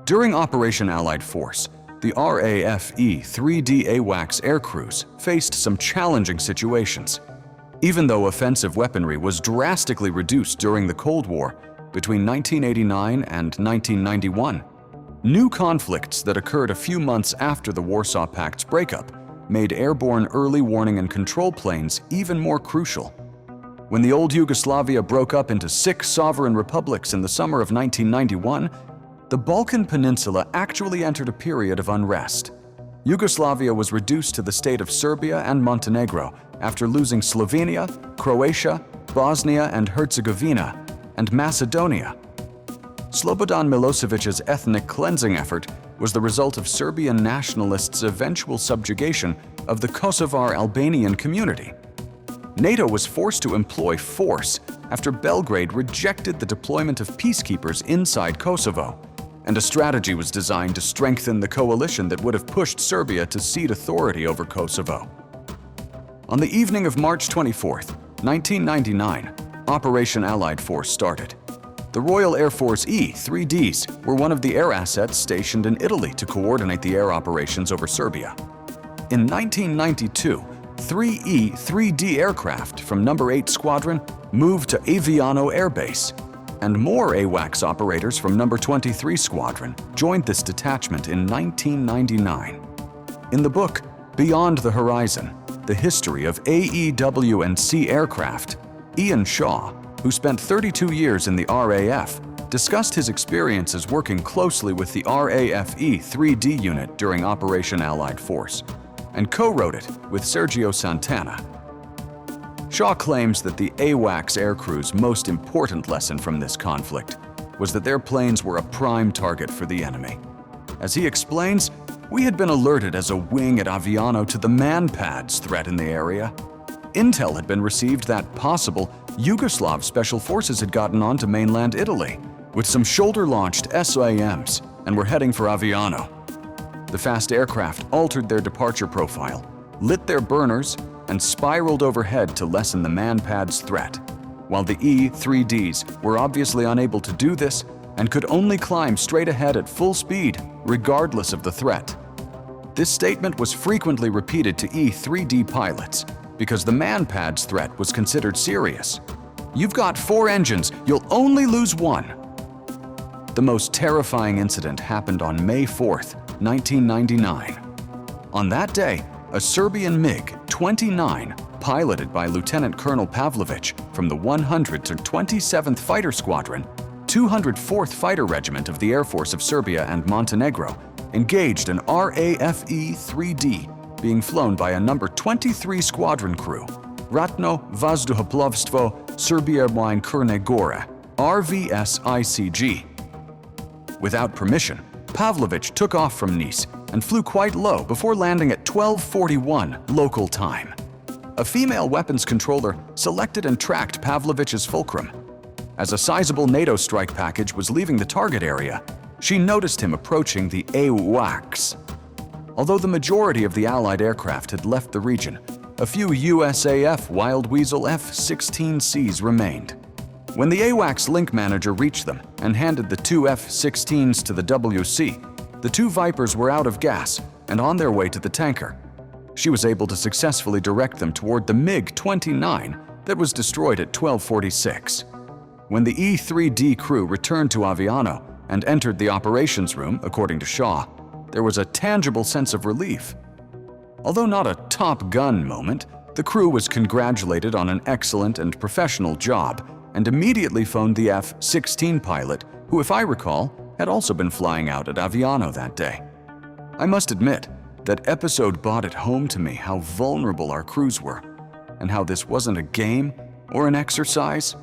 During Operation Allied Force, the RAF E-3D AWACS aircrews faced some challenging situations. Even though offensive weaponry was drastically reduced during the Cold War between 1989 and 1991, new conflicts that occurred a few months after the Warsaw Pact's breakup made airborne early warning and control planes even more crucial. When the old Yugoslavia broke up into 6 sovereign republics in the summer of 1991, the Balkan Peninsula actually entered a period of unrest. Yugoslavia was reduced to the state of Serbia and Montenegro after losing Slovenia, Croatia, Bosnia and Herzegovina, and Macedonia. Slobodan Milosevic's ethnic cleansing effort was the result of Serbian nationalists' eventual subjugation of the Kosovar Albanian community. NATO was forced to employ force after Belgrade rejected the deployment of peacekeepers inside Kosovo, and a strategy was designed to strengthen the coalition that would have pushed Serbia to cede authority over Kosovo. On the evening of March 24, 1999, Operation Allied Force started. The Royal Air Force E-3Ds were one of the air assets stationed in Italy to coordinate the air operations over Serbia. In 1992, 3 E-3D aircraft from No. 8 Squadron moved to Aviano Air Base, and more AWACS operators from No. 23 Squadron joined this detachment in 1999. In the book, Beyond the Horizon, The History of AEW&C Aircraft, Ian Shaw, who spent 32 years in the RAF, discussed his experiences working closely with the RAF E-3D unit during Operation Allied Force, and co-wrote it with Sergio Santana. Shaw claims that the AWACS aircrew's most important lesson from this conflict was that their planes were a prime target for the enemy. As he explains, we had been alerted as a wing at Aviano to the man-pads threat in the area. Intel had been received that possible Yugoslav special forces had gotten onto mainland Italy with some shoulder-launched SAMs and were heading for Aviano. The fast aircraft altered their departure profile, lit their burners, and spiraled overhead to lessen the man-pads threat, while the E-3Ds were obviously unable to do this and could only climb straight ahead at full speed, regardless of the threat. This statement was frequently repeated to E-3D pilots because the man-pads threat was considered serious. "You've got 4 engines, you'll only lose 1. The most terrifying incident happened on May 4, 1999. On that day, a Serbian MiG-29, piloted by Lieutenant Colonel Pavlovic from the 127th Fighter Squadron, 204th Fighter Regiment of the Air Force of Serbia and Montenegro, engaged an RAF E-3D being flown by a No. 23 Squadron crew, Ratno Vazduhoplovstvo Serbia Wine Crne Gore, RVS-ICG. Without permission, Pavlovic took off from Nice and flew quite low before landing at 12:41 local time. A female weapons controller selected and tracked Pavlovic's fulcrum. As a sizable NATO strike package was leaving the target area, she noticed him approaching the AWACS. Although the majority of the Allied aircraft had left the region, a few USAF Wild Weasel F-16Cs remained. When the AWACS link manager reached them and handed the 2 F-16s to the WC, the 2 Vipers were out of gas and on their way to the tanker. She was able to successfully direct them toward the MiG-29 that was destroyed at 12:46. When the E-3D crew returned to Aviano and entered the operations room, according to Shaw, there was a tangible sense of relief. Although not a Top Gun moment, the crew was congratulated on an excellent and professional job and immediately phoned the F-16 pilot, who, if I recall, had also been flying out at Aviano that day. I must admit, that episode brought it home to me how vulnerable our crews were, and how this wasn't a game or an exercise,